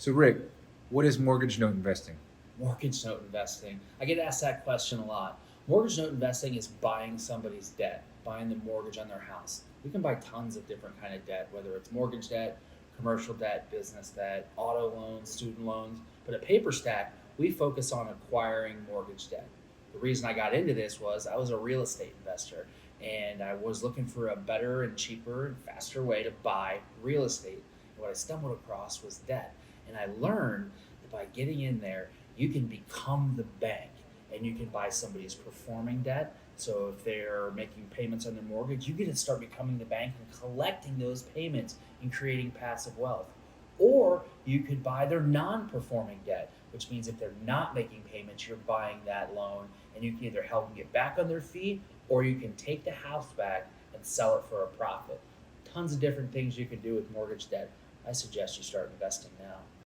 So, Rick, what is mortgage note investing? Mortgage note investing. I get asked that question a lot. Mortgage note investing is buying somebody's debt, buying the mortgage on their house. We can buy tons of different kind of debt, whether it's mortgage debt, commercial debt, business debt, auto loans, student loans. But at Paper Stack, we focus on acquiring mortgage debt. The reason I got into this was I was a real estate investor and I was looking for a better and cheaper and faster way to buy real estate. And what I stumbled across was debt. And I learned that by getting in there, you can become the bank and you can buy somebody's performing debt. So if they're making payments on their mortgage, you get to start becoming the bank and collecting those payments and creating passive wealth. Or you could buy their non performing debt, which means if they're not making payments, you're buying that loan and you can either help them get back on their feet or you can take the house back and sell it for a profit. Tons of different things you can do with mortgage debt. I suggest you start investing now.